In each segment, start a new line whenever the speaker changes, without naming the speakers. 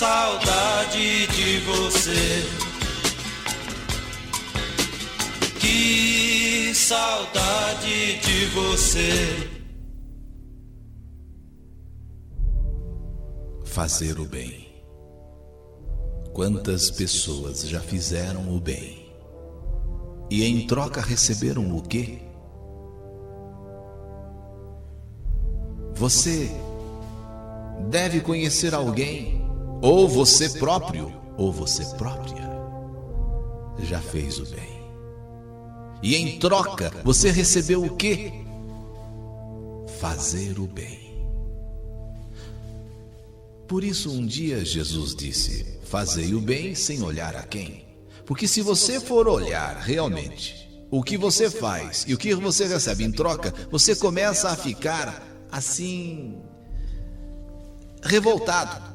saudade de você. Que saudade de você.
Fazer o bem. Quantas pessoas já fizeram o bem e em troca receberam o quê? Você deve conhecer alguém, ou você próprio, ou você própria, já fez o bem. E em troca, você recebeu o quê? Fazer o bem. Por isso um dia Jesus disse: fazei o bem sem olhar a quem. Porque se você for olhar realmente o que você faz e o que você recebe em troca, você começa a ficar assim, revoltado.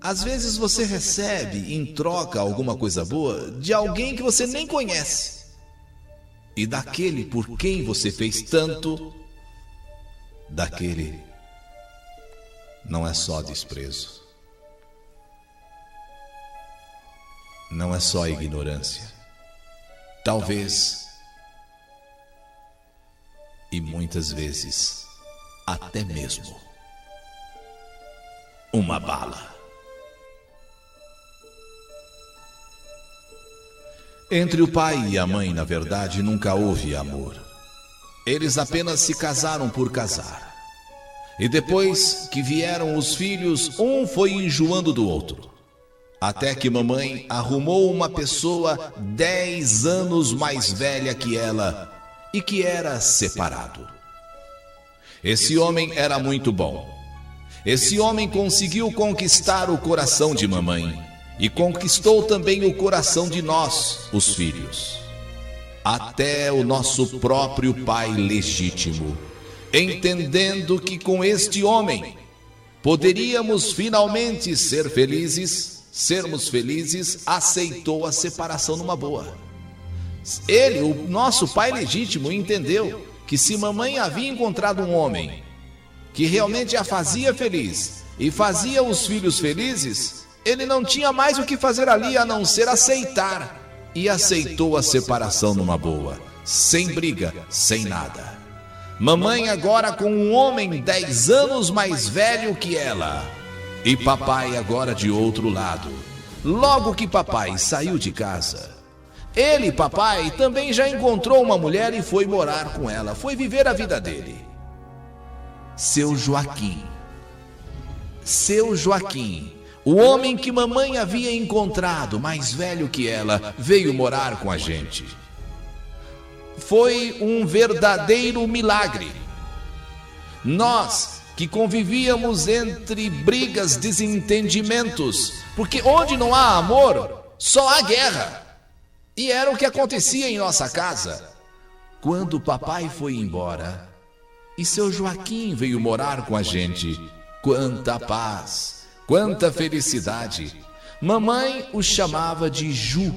Às vezes você recebe em troca alguma coisa boa de alguém que você nem conhece. E daquele por quem você fez tanto, daquele não é só desprezo, não é só ignorância, talvez, e muitas vezes, até mesmo, uma bala. Entre o pai e a mãe, na verdade, nunca houve amor. Eles apenas se casaram por casar. E depois que vieram os filhos, um foi enjoando do outro. Até que mamãe arrumou uma pessoa 10 anos mais velha que ela e que era separado. Esse homem era muito bom. Esse homem conseguiu conquistar o coração de mamãe e conquistou também o coração de nós, os filhos. Até o nosso próprio pai legítimo, entendendo que com este homem poderíamos finalmente sermos felizes, aceitou a separação numa boa. Ele, o nosso pai legítimo, entendeu que se mamãe havia encontrado um homem que realmente a fazia feliz e fazia os filhos felizes, ele não tinha mais o que fazer ali a não ser aceitar. E aceitou a separação numa boa, sem briga, sem nada. Mamãe agora com um homem 10 anos mais velho que ela. E papai agora de outro lado. Logo que papai saiu de casa, ele, papai, também já encontrou uma mulher e foi morar com ela. Foi viver a vida dele. Seu Joaquim, o homem que mamãe havia encontrado, mais velho que ela, veio morar com a gente. Foi um verdadeiro milagre. Nós que convivíamos entre brigas, desentendimentos, porque onde não há amor, só há guerra. E era o que acontecia em nossa casa. Quando o papai foi embora e seu Joaquim veio morar com a gente, quanta paz, quanta felicidade. Mamãe o chamava de Ju.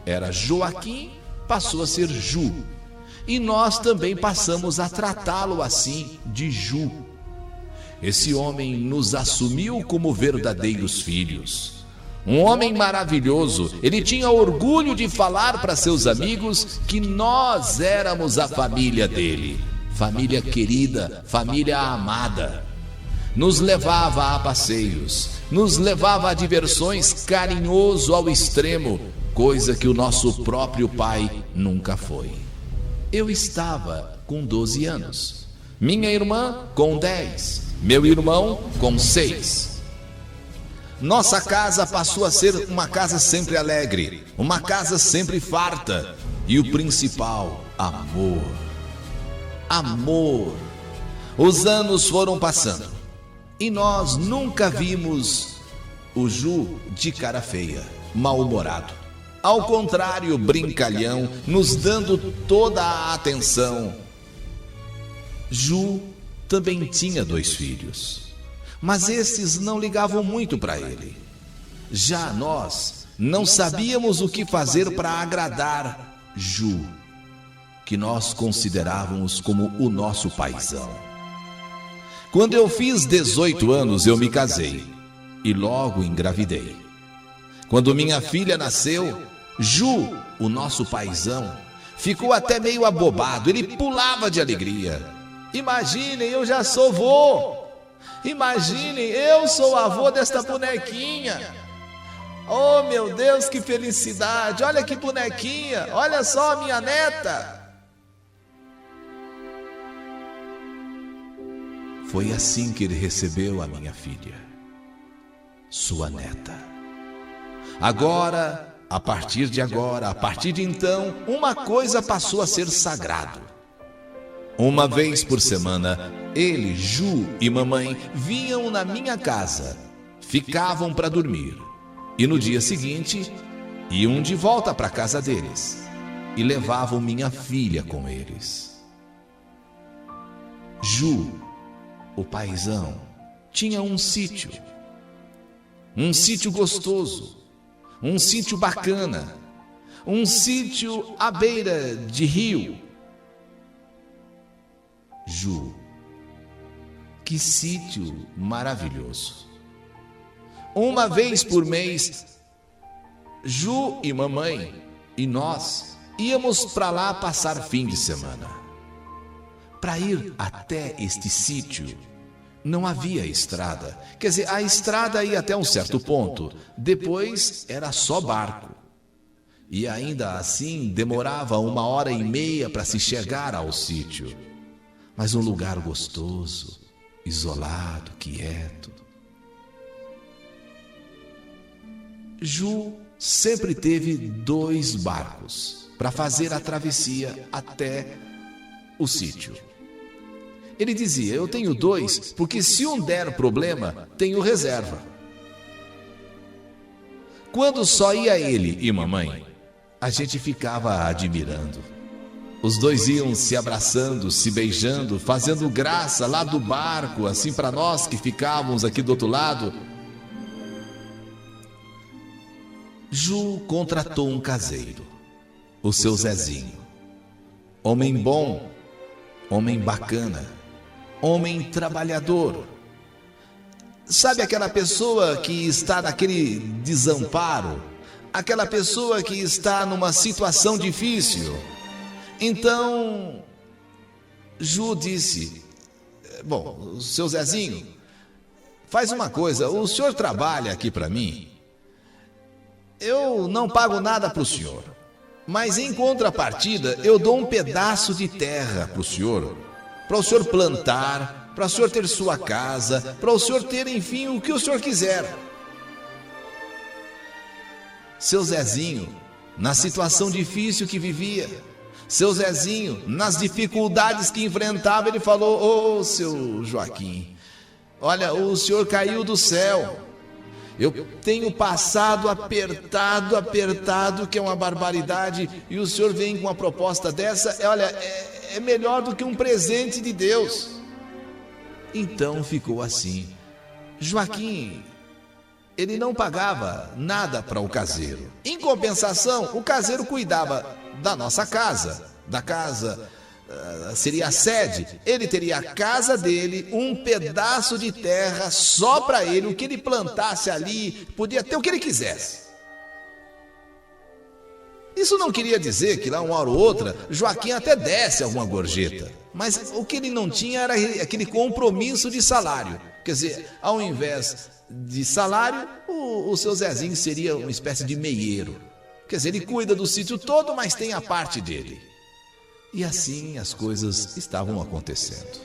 Era Joaquim, passou a ser Ju. E nós também passamos a tratá-lo assim, de Ju. Esse homem nos assumiu como verdadeiros filhos. Um homem maravilhoso. Ele tinha orgulho de falar para seus amigos que nós éramos a família dele. Família querida, família amada. Nos levava a passeios, nos levava a diversões, carinhoso ao extremo, coisa que o nosso próprio pai nunca foi. Eu estava com 12 anos, minha irmã com 10, meu irmão com 6. Nossa casa passou a ser uma casa sempre alegre, uma casa sempre farta, e o principal, amor. Amor. Os anos foram passando e nós nunca vimos o Ju de cara feia, mal-humorado. Ao contrário, brincalhão, nos dando toda a atenção. Ju também tinha 2 filhos, mas esses não ligavam muito para ele. Já nós não sabíamos o que fazer para agradar Ju, que nós considerávamos como o nosso paizão. Quando eu fiz 18 anos, eu me casei. e logo engravidei. Quando minha filha nasceu, Ju, o nosso paizão, ficou até meio abobado, ele pulava de alegria. Imaginem, eu já sou vô. Imaginem, eu sou avô desta bonequinha. Oh, meu Deus, que felicidade! Olha que bonequinha, olha só a minha neta. Foi assim que ele recebeu a minha filha, sua neta. Agora, a partir de então, uma coisa passou a ser sagrado. Uma vez por semana, ele, Ju e mamãe vinham na minha casa, ficavam para dormir. E no dia seguinte, iam de volta para a casa deles e levavam minha filha com eles. Ju, o paizão, tinha um sítio gostoso, um sítio bacana, um sítio à beira de rio. Ju, que sítio maravilhoso! Uma vez por mês, Ju e mamãe e nós íamos para lá passar fim de semana. Para ir até este sítio, não havia estrada. Quer dizer, a estrada ia até um certo ponto. Depois era só barco. E ainda assim demorava 1h30 para se chegar ao sítio. Mas um lugar gostoso, isolado, quieto. Ju sempre teve 2 barcos para fazer a travessia até o sítio. Ele dizia, eu tenho 2, porque se um der problema, tenho reserva. Quando só ia ele e mamãe, a gente ficava admirando. Os 2 iam se abraçando, se beijando, fazendo graça lá do barco, assim para nós que ficávamos aqui do outro lado. Ju contratou um caseiro, o seu Zezinho. Homem bom, homem bacana, homem trabalhador. Sabe aquela pessoa que está naquele desamparo? Aquela pessoa que está numa situação difícil? Então, Ju disse, bom, seu Zezinho, faz uma coisa, o senhor trabalha aqui para mim? Eu não pago nada para o senhor, mas em contrapartida eu dou um pedaço de terra para o senhor plantar, para o senhor ter sua casa, para o senhor ter, enfim, o que o senhor quiser. Seu Zezinho, na situação difícil que vivia, seu Zezinho, nas dificuldades que enfrentava, ele falou, ô seu Joaquim, olha, o senhor caiu do céu. Eu tenho passado apertado, que é uma barbaridade, e o senhor vem com uma proposta dessa, olha, é melhor do que um presente de Deus. Então ficou assim. Joaquim, ele não pagava nada para o caseiro. Em compensação, o caseiro cuidava da nossa casa, da casa... seria a sede, ele teria a casa dele, um pedaço de terra só para ele, o que ele plantasse ali, podia ter o que ele quisesse. Isso não queria dizer que lá uma hora ou outra, Joaquim até desse alguma gorjeta, mas o que ele não tinha era aquele compromisso de salário. Quer dizer, ao invés de salário, o seu Zezinho seria uma espécie de meieiro. Quer dizer, ele cuida do sítio todo, mas tem a parte dele. E assim as coisas estavam acontecendo.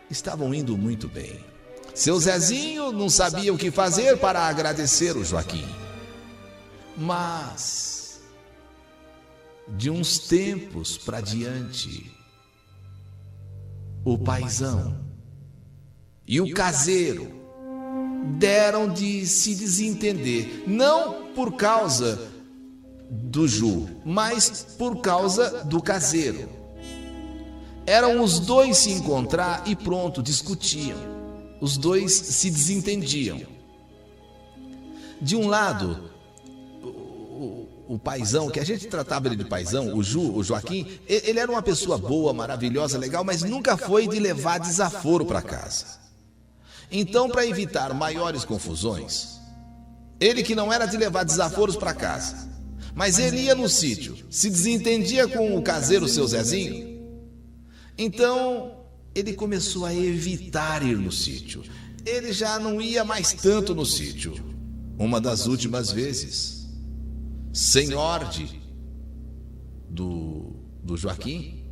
Estavam indo muito bem. Seu Zezinho não sabia o que fazer para agradecer o Joaquim. Mas, de uns tempos para diante, o paizão e o caseiro deram de se desentender. Não por causa do Ju, mas por causa do caseiro. Eram os 2 se encontrar e pronto, discutiam. Os 2 se desentendiam. De um lado, o paizão, que a gente tratava ele de paizão, o Joaquim, ele era uma pessoa boa, maravilhosa, legal, mas nunca foi de levar desaforo para casa. Então, para evitar maiores confusões, ele que não era de levar desaforos para casa, mas ele ia no sítio, se desentendia com o caseiro seu Zezinho, então ele começou a evitar ir no sítio. Ele já não ia mais tanto no sítio. Uma das últimas vezes, sem ordem do Joaquim,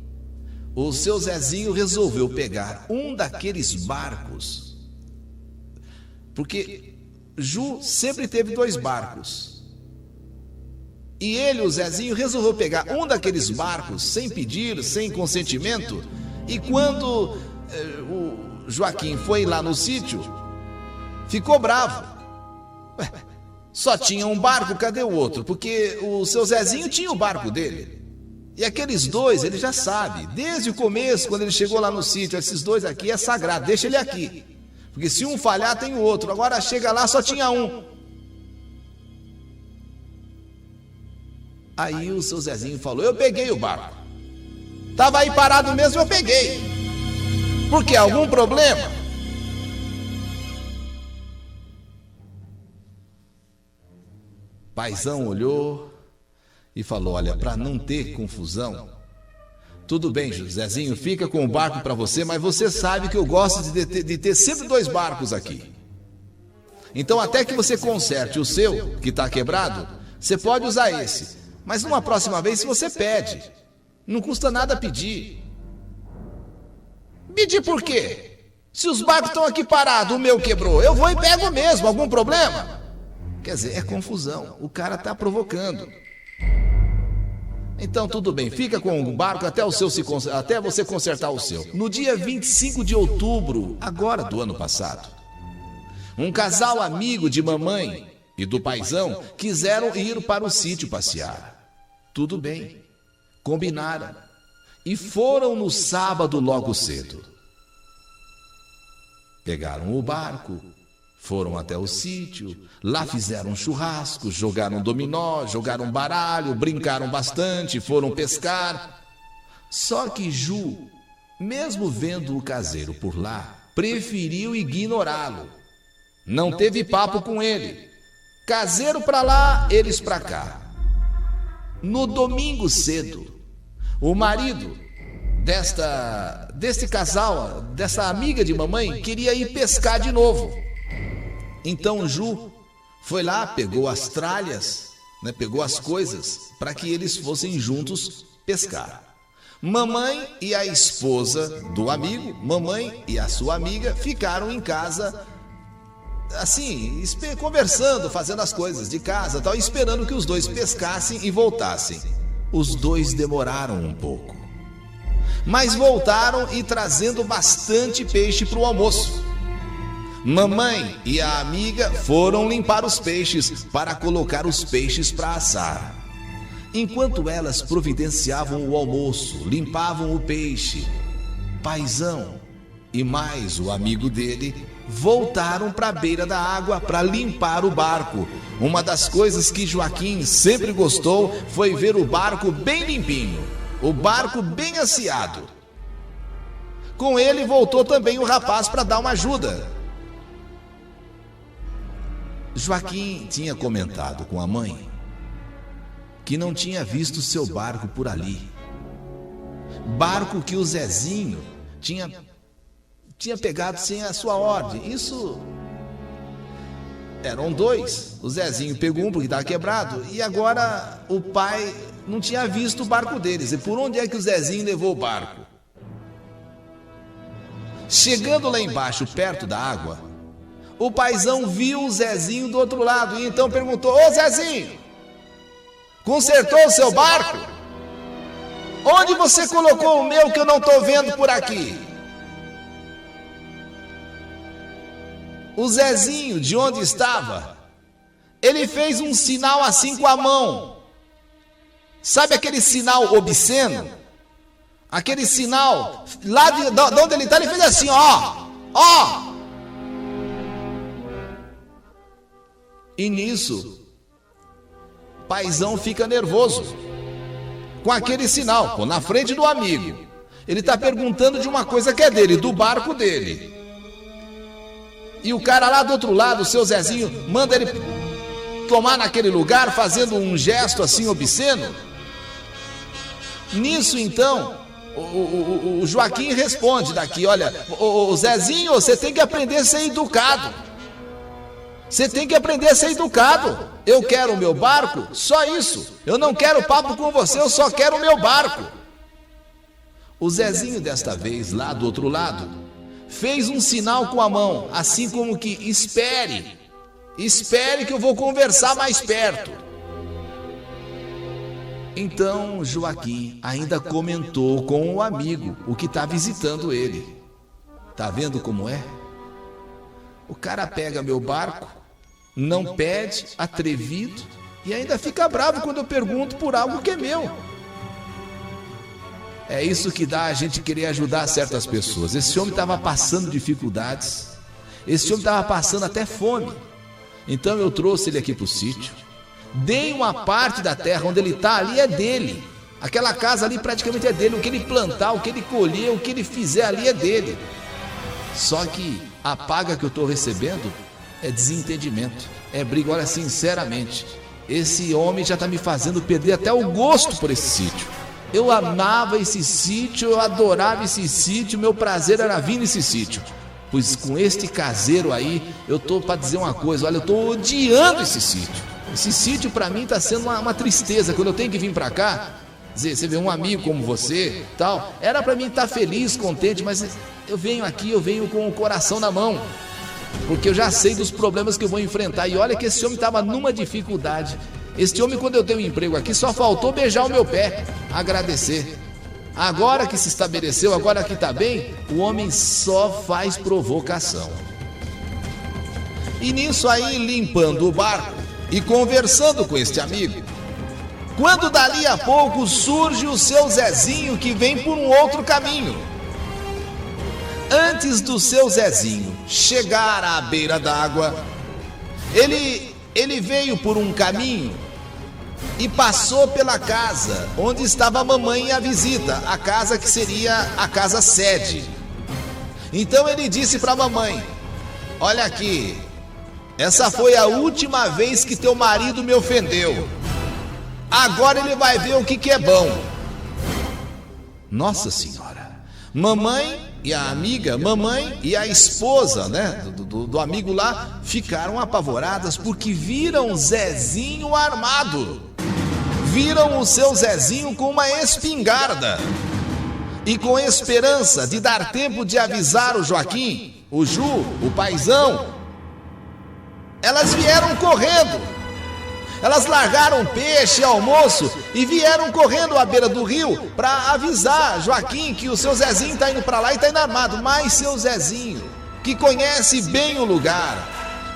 o seu Zezinho resolveu pegar um daqueles barcos, porque Ju sempre teve 2 barcos. E ele, o Zezinho, resolveu pegar um daqueles barcos sem pedir, sem consentimento. E quando o Joaquim foi lá no sítio, ficou bravo. Ué, só tinha um barco, cadê o outro? Porque o seu Zezinho tinha o barco dele. E aqueles 2, ele já sabe, desde o começo, quando ele chegou lá no sítio, esses 2 aqui é sagrado, deixa ele aqui. Porque se um falhar, tem o outro. Agora chega lá, só tinha um. Aí o seu Zezinho falou, eu peguei o barco. Tava aí parado mesmo, eu peguei. Por quê? Algum problema? Paizão olhou e falou, olha, para não ter confusão, tudo bem, Zezinho, fica com o barco para você, mas você sabe que eu gosto de ter sempre 2 barcos aqui. Então até que você conserte o seu, que está quebrado, você pode usar esse. Mas numa próxima vez você pede. Não custa nada pedir. Pedir por quê? Se os barcos estão aqui parados, o meu quebrou, eu vou e pego mesmo, algum problema? Quer dizer, é confusão, o cara está provocando. Então tudo bem, fica com o barco até você consertar o seu. No dia 25 de outubro, agora do ano passado, um casal amigo de mamãe e do paizão quiseram ir para o sítio passear. Tudo bem, combinaram e foram no sábado logo cedo. Pegaram o barco, foram até o sítio, lá fizeram um churrasco, jogaram dominó, jogaram baralho, brincaram bastante, foram pescar. Só que Ju, mesmo vendo o caseiro por lá, preferiu ignorá-lo. Não teve papo com ele. Caseiro para lá, eles para cá. No domingo cedo, o marido deste casal, dessa amiga de mamãe, queria ir pescar de novo. Então Ju foi lá, pegou as tralhas, pegou as coisas para que eles fossem juntos pescar. Mamãe e a esposa do amigo, mamãe e a sua amiga ficaram em casa, assim, conversando, fazendo as coisas de casa, tal, esperando que os 2 pescassem e voltassem. Os 2 demoraram um pouco, mas voltaram e trazendo bastante peixe para o almoço. Mamãe e a amiga foram limpar os peixes para colocar os peixes para assar. Enquanto elas providenciavam o almoço, limpavam o peixe, paizão e mais o amigo dele voltaram para a beira da água para limpar o barco. Uma das coisas que Joaquim sempre gostou foi ver o barco bem limpinho, o barco bem asseado. Com ele voltou também o rapaz para dar uma ajuda. Joaquim tinha comentado com a mãe que não tinha visto seu barco por ali. Barco que o Zezinho tinha pegado sem a sua ordem. Isso eram 2. O Zezinho pegou um porque estava quebrado e agora o pai não tinha visto o barco deles. E por onde é que o Zezinho levou o barco? Chegando lá embaixo, perto da água, o paizão viu o Zezinho do outro lado e então perguntou: ô Zezinho, consertou o seu barco? Onde você colocou o meu que eu não estou vendo por aqui? O Zezinho, de onde estava, ele fez um sinal assim com a mão. Sabe aquele sinal obsceno? Aquele sinal, lá de onde ele está, ele fez assim, ó, ó. E nisso, paizão fica nervoso com aquele sinal, na frente do amigo. Ele está perguntando de uma coisa que é dele, do barco dele. E o cara lá do outro lado, o seu Zezinho, manda ele tomar naquele lugar, fazendo um gesto assim obsceno. Nisso então, o Joaquim responde daqui: olha, o Zezinho, você tem que aprender a ser educado. Você tem que aprender a ser educado. Eu quero o meu barco, só isso. Eu não quero papo com você, eu só quero o meu barco. O Zezinho desta vez, lá do outro lado, fez um sinal com a mão, assim como que espere que eu vou conversar mais perto. Então Joaquim ainda comentou com o amigo, o que está visitando ele. Tá vendo como é? O cara pega meu barco, não pede, atrevido, e ainda fica bravo quando eu pergunto por algo que é meu. É isso que dá a gente querer ajudar certas pessoas. Esse homem estava passando dificuldades, esse homem estava passando até fome. Então eu trouxe ele aqui para o sítio, dei uma parte da terra onde ele está, ali é dele. Aquela casa ali praticamente é dele, o que ele plantar, o que ele colher, o que ele fizer ali é dele. Só que a paga que eu estou recebendo é desentendimento, é briga. Olha, sinceramente, esse homem já está me fazendo perder até o gosto por esse sítio. Eu amava esse sítio, eu adorava esse sítio, meu prazer era vir nesse sítio. Pois com este caseiro aí, eu tô para dizer uma coisa, olha, eu tô odiando esse sítio. Esse sítio para mim está sendo uma tristeza. Quando eu tenho que vir para cá, você vê um amigo como você, tal, era para mim estar feliz, contente, mas eu venho aqui, eu venho com o coração na mão, porque eu já sei dos problemas que eu vou enfrentar. E olha que esse homem estava numa dificuldade. Esse homem, quando eu dei um emprego aqui, só faltou beijar o meu pé, agradecer. Agora que se estabeleceu, agora que está bem, o homem só faz provocação. E nisso aí, limpando o barco e conversando com este amigo, quando dali a pouco surge o seu Zezinho, que vem por um outro caminho. Antes do seu Zezinho chegar à beira d'água, ele veio por um caminho e passou pela casa onde estava a mamãe e a visita, a casa que seria a casa sede. Então ele disse para a mamãe: olha aqui, essa foi a última vez que teu marido me ofendeu. Agora ele vai ver o que é bom. Nossa Senhora, mamãe e a amiga, mamãe e a esposa, né, do amigo lá, ficaram apavoradas porque viram Zezinho armado. Viram o seu Zezinho com uma espingarda. E com esperança de dar tempo de avisar o Joaquim, o Ju, o paizão, elas vieram correndo. Elas largaram peixe e almoço e vieram correndo à beira do rio para avisar Joaquim que o seu Zezinho está indo para lá e está indo armado. Mas seu Zezinho, que conhece bem o lugar,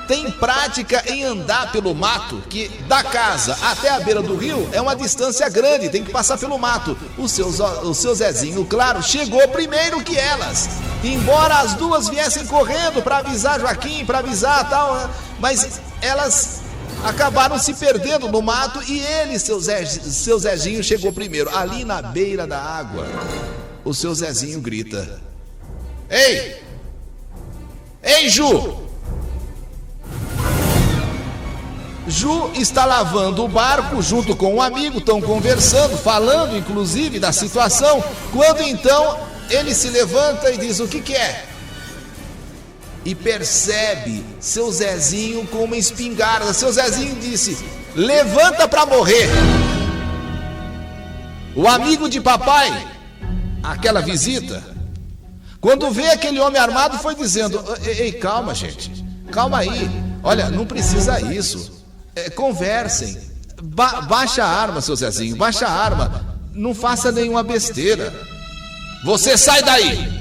tem prática em andar pelo mato, que da casa até a beira do rio é uma distância grande, tem que passar pelo mato. O seu Zezinho, claro, chegou primeiro que elas. Embora as duas viessem correndo para avisar Joaquim, para avisar tal, mas elas acabaram se perdendo no mato e ele, seu Zezinho, chegou primeiro. Ali na beira da água, o seu Zezinho grita: Ei, Ju! Ju está lavando o barco junto com um amigo, estão conversando, falando inclusive da situação, quando então ele se levanta e diz: o que é? E percebe seu Zezinho com uma espingarda. Seu Zezinho disse: levanta para morrer. O amigo de papai, aquela visita, quando vê aquele homem armado, foi dizendo: ei, calma gente, calma aí, olha, não precisa isso. Conversem, baixa a arma, seu Zezinho, baixa a arma, não faça nenhuma besteira. Você sai daí,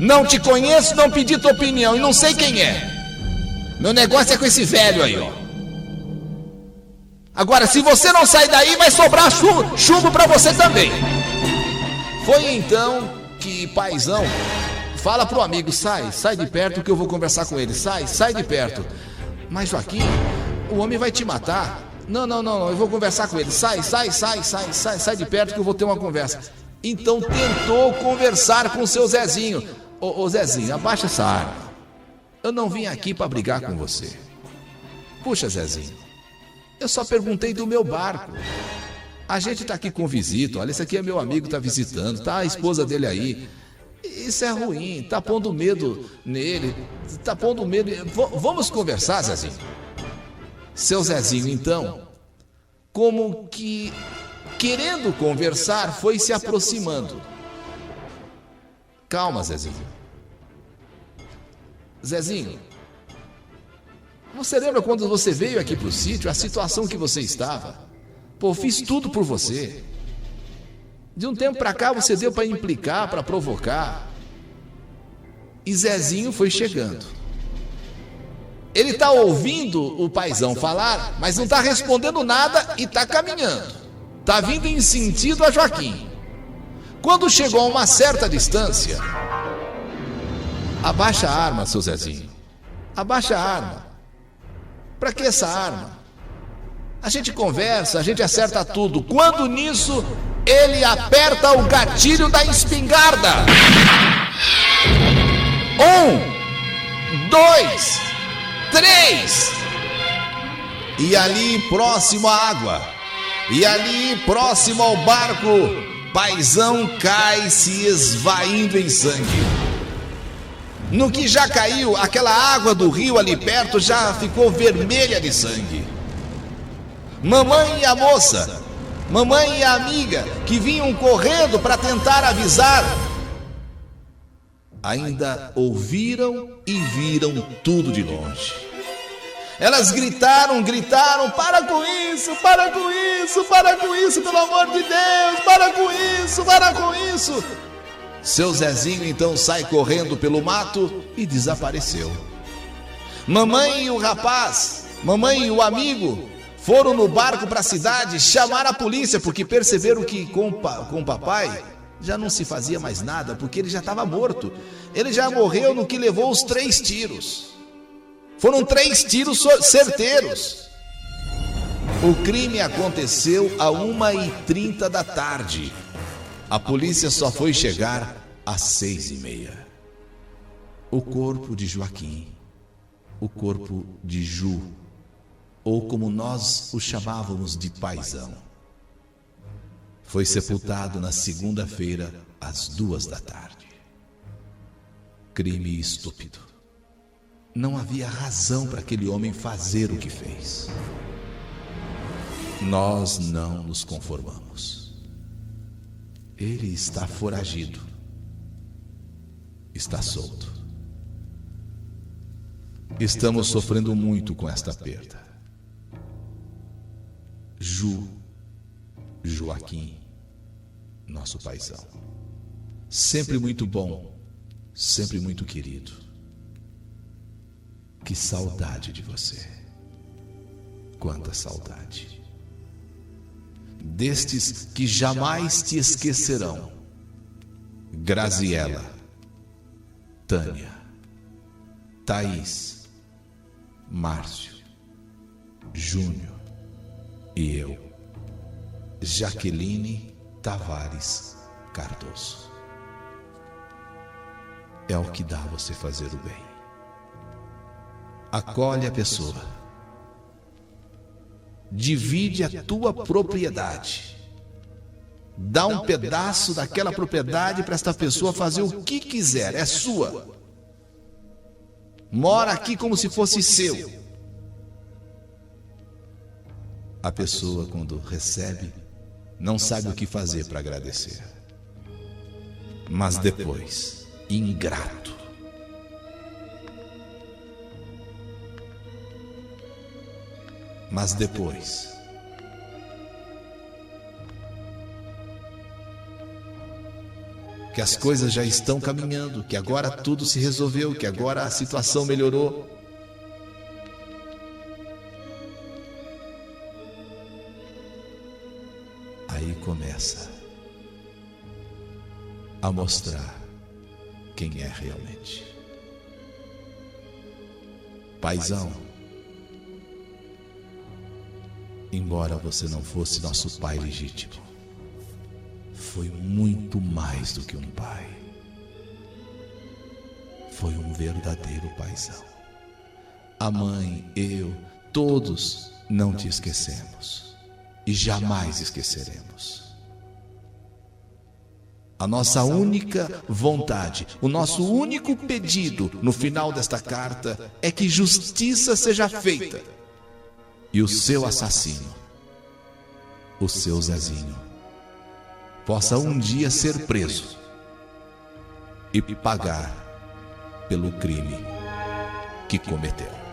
não te conheço, não pedi tua opinião e não sei quem é. Meu negócio é com esse velho aí, ó. Agora, se você não sair daí, vai sobrar chumbo pra você também. Foi então que paizão fala pro amigo: sai de perto que eu vou conversar com ele, sai de perto. Mas Joaquim, o homem vai te matar. Não, eu vou conversar com ele. Sai de perto que eu vou ter uma conversa. Então tentou conversar com o seu Zezinho. Ô Zezinho, abaixa essa arma. Eu não vim aqui para brigar com você. Puxa, Zezinho, eu só perguntei do meu barco. A gente tá aqui com visita, olha, esse aqui é meu amigo, tá visitando, tá a esposa dele aí. Isso é ruim, tá pondo medo nele, tá pondo medo... Vamos conversar, Zezinho? Seu Zezinho, então, como que, querendo conversar, foi se aproximando. Calma, Zezinho. Zezinho, você lembra quando você veio aqui pro sítio, a situação que você estava? Pô, fiz tudo por você. De um tempo pra cá você deu pra implicar, pra provocar. E Zezinho foi chegando. Ele tá ouvindo o paizão falar, mas não tá respondendo nada e tá caminhando. Tá vindo em sentido a Joaquim. Quando chegou a uma certa distância... Abaixa a arma, seu Zezinho. Abaixa a arma. Pra que essa arma? A gente conversa, a gente acerta tudo. Quando nisso, ele aperta o gatilho da espingarda. 1, 2, 3. E ali, próximo à água, e ali, próximo ao barco, paizão cai se esvaindo em sangue. No que já caiu, aquela água do rio ali perto já ficou vermelha de sangue. Mamãe e a moça, mamãe e a amiga, que vinham correndo para tentar avisar, ainda ouviram e viram tudo de longe. Elas gritaram, para com isso, para com isso, para com isso, pelo amor de Deus, para com isso, para com isso. Seu Zezinho então sai correndo pelo mato e desapareceu. Mamãe e o rapaz, mamãe e o amigo foram no barco para a cidade chamar a polícia, porque perceberam que com o papai já não se fazia mais nada, porque ele já estava morto. Ele já morreu no que levou os 3 tiros. Foram 3 tiros certeiros. O crime aconteceu a 1h30 da tarde. A polícia só foi chegar às 6h30. O corpo de Joaquim, o corpo de Ju, ou como nós o chamávamos de paizão, foi sepultado na segunda-feira às 2 da tarde. Crime estúpido. Não havia razão para aquele homem fazer o que fez. Nós não nos conformamos. Ele está foragido. Está solto. Estamos sofrendo muito com esta perda. Joaquim, nosso paizão. Sempre muito bom, sempre muito querido. Que saudade de você. Quanta saudade. Destes que jamais te esquecerão: Graziela, Tânia, Thaís, Márcio, Júnior e eu, Jaqueline Tavares Cardoso. É o que dá você fazer o bem. Acolhe a pessoa. Divide a tua propriedade. Dá um pedaço daquela propriedade para esta pessoa fazer o que quiser, é sua. Mora aqui como se fosse seu. A pessoa, quando recebe, não sabe o que fazer para agradecer. Mas depois, ingrato. Mas depois, que as coisas já estão caminhando, que agora tudo se resolveu, que agora a situação melhorou, aí começa a mostrar quem é realmente. Paizão, embora você não fosse nosso pai legítimo, foi muito mais do que um pai. foi um verdadeiro paizão. A mãe, eu, todos não te esquecemos e jamais esqueceremos. A nossa única vontade, o nosso único pedido no final desta carta é que justiça seja feita e o seu assassino, o seu Zezinho, possa um dia ser preso e pagar pelo crime que cometeu.